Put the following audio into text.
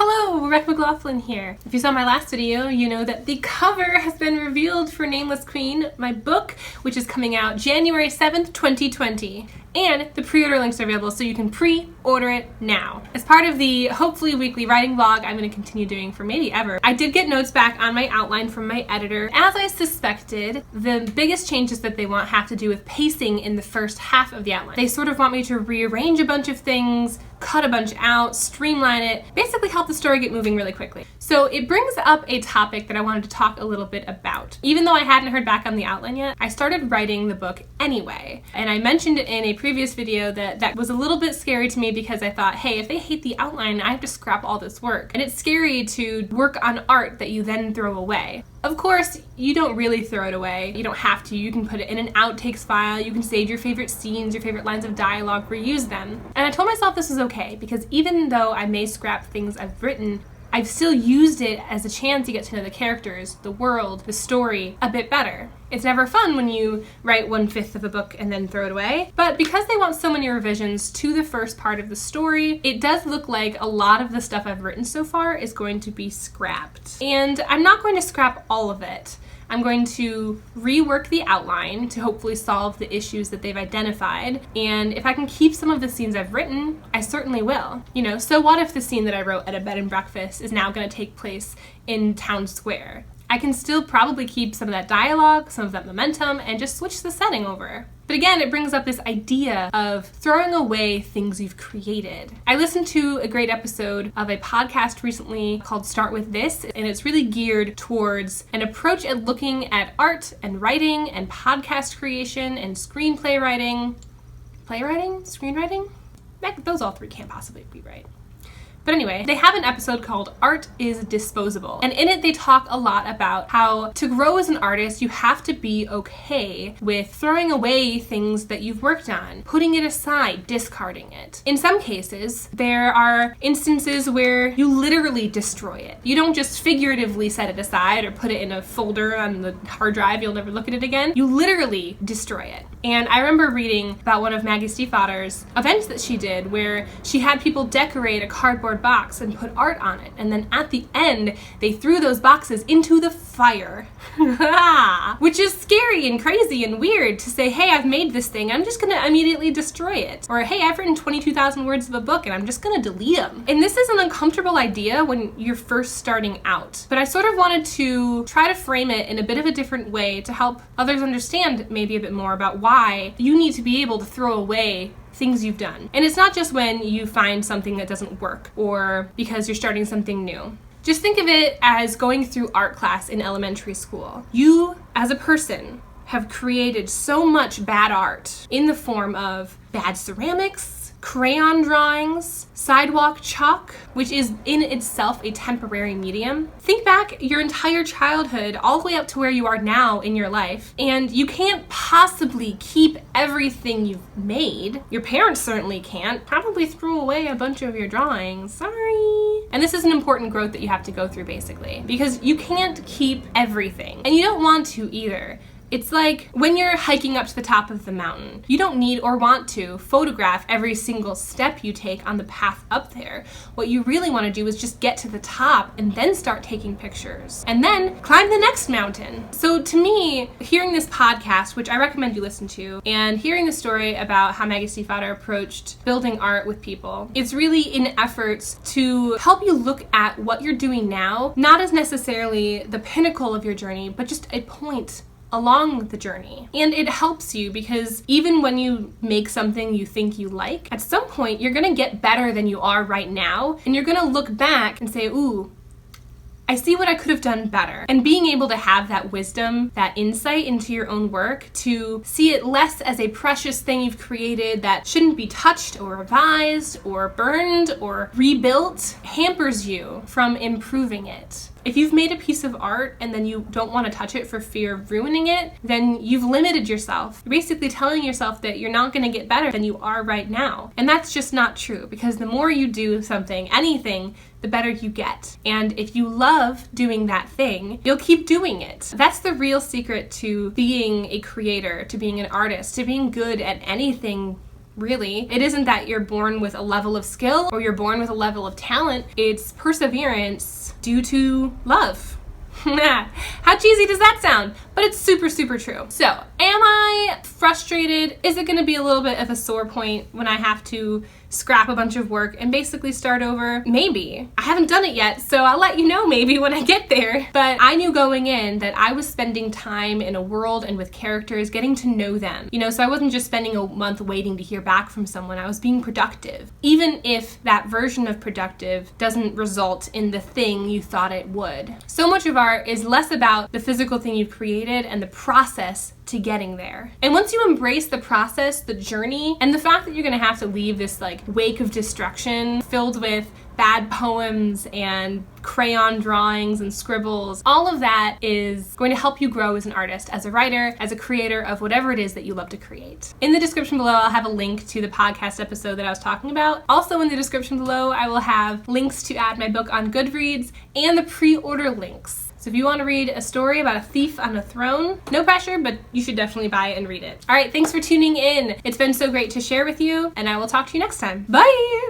Hello, Rebecca McLaughlin here. If you saw my last video, you know that the cover has been revealed for Nameless Queen, my book, which is coming out January 7th, 2020. And the pre-order links are available, so you can pre-order it now. As part of the hopefully weekly writing vlog I'm going to continue doing for maybe ever, I did get notes back on my outline from my editor. As I suspected, the biggest changes that they want have to do with pacing in the first half of the outline. They sort of want me to rearrange a bunch of things, cut a bunch out, streamline it, basically help the story get moving really quickly. So it brings up a topic that I wanted to talk a little bit about. Even though I hadn't heard back on the outline yet, I started writing the book anyway. And I mentioned in a previous video that was a little bit scary to me because I thought, hey, if they hate the outline, I have to scrap all this work. And it's scary to work on art that you then throw away. Of course, you don't really throw it away. You don't have to. You can put it in an outtakes file. You can save your favorite scenes, your favorite lines of dialogue, reuse them. And I told myself this is okay because even though I may scrap things I've written, I've still used it as a chance to get to know the characters, the world, the story a bit better. It's never fun when you write 1/5 of a book and then throw it away, but because they want so many revisions to the first part of the story, it does look like a lot of the stuff I've written so far is going to be scrapped. And I'm not going to scrap all of it. I'm going to rework the outline to hopefully solve the issues that they've identified. And if I can keep some of the scenes I've written, I certainly will. You know, so what if the scene that I wrote at a bed and breakfast is now going to take place in town square? I can still probably keep some of that dialogue, some of that momentum, and just switch the setting over. But again, it brings up this idea of throwing away things you've created. I listened to a great episode of a podcast recently called Start With This, and it's really geared towards an approach at looking at art and writing and podcast creation and screenplay writing. Playwriting? Screenwriting? Those all three can't possibly be right. But anyway, they have an episode called Art is Disposable. And in it, they talk a lot about how to grow as an artist, you have to be okay with throwing away things that you've worked on, putting it aside, discarding it. In some cases, there are instances where you literally destroy it. You don't just figuratively set it aside or put it in a folder on the hard drive, you'll never look at it again. You literally destroy it. And I remember reading about one of Maggies T Fathers' events that she did where she had people decorate a cardboard box and put art on it, and then at the end they threw those boxes into the fire. Which is scary and crazy and weird to say, hey, I've made this thing, I'm just gonna immediately destroy it. Or hey, I've written 22,000 words of a book and I'm just gonna delete them. And this is an uncomfortable idea when you're first starting out. But I sort of wanted to try to frame it in a bit of a different way to help others understand maybe a bit more about why you need to be able to throw away things you've done. And it's not just when you find something that doesn't work or because you're starting something new. Just think of it as going through art class in elementary school. You, as a person, have created so much bad art in the form of bad ceramics, crayon drawings, sidewalk chalk, which is in itself a temporary medium. Think back your entire childhood all the way up to where you are now in your life, and you can't possibly keep everything you've made. Your parents certainly can't. Probably threw away a bunch of your drawings. Sorry. And this is an important growth that you have to go through basically, because you can't keep everything, and you don't want to either. It's like when you're hiking up to the top of the mountain. You don't need or want to photograph every single step you take on the path up there. What you really want to do is just get to the top and then start taking pictures. And then climb the next mountain. So to me, hearing this podcast, which I recommend you listen to, and hearing the story about how Maggies T Fathers approached building art with people, it's really in efforts to help you look at what you're doing now, not as necessarily the pinnacle of your journey, but just a point along the journey. And it helps you because even when you make something you think you like, at some point you're gonna get better than you are right now, and you're gonna look back and say, ooh, I see what I could have done better. And being able to have that wisdom, that insight into your own work, to see it less as a precious thing you've created that shouldn't be touched or revised or burned or rebuilt, hampers you from improving it. If you've made a piece of art and then you don't want to touch it for fear of ruining it, then you've limited yourself. You're basically telling yourself that you're not going to get better than you are right now. And that's just not true, because the more you do something, anything, the better you get. And if you love doing that thing, you'll keep doing it. That's the real secret to being a creator, to being an artist, to being good at anything really. It isn't that you're born with a level of skill or you're born with a level of talent. It's perseverance due to love. How cheesy does that sound? But it's super, super true. So, am I frustrated? Is it gonna be a little bit of a sore point when I have to scrap a bunch of work and basically start over? Maybe. I haven't done it yet, so I'll let you know maybe when I get there. But I knew going in that I was spending time in a world and with characters, getting to know them. You know, so I wasn't just spending a month waiting to hear back from someone. I was being productive. Even if that version of productive doesn't result in the thing you thought it would. So much of art is less about the physical thing you've created and the process to getting there. And once you embrace the process, the journey, and the fact that you're gonna have to leave this like wake of destruction filled with bad poems and crayon drawings and scribbles, all of that is going to help you grow as an artist, as a writer, as a creator of whatever it is that you love to create. In the description below, I'll have a link to the podcast episode that I was talking about. Also in the description below, I will have links to add my book on Goodreads and the pre-order links. So if you want to read a story about a thief on a throne, no pressure, but you should definitely buy it and read it. All right, thanks for tuning in. It's been so great to share with you, and I will talk to you next time. Bye!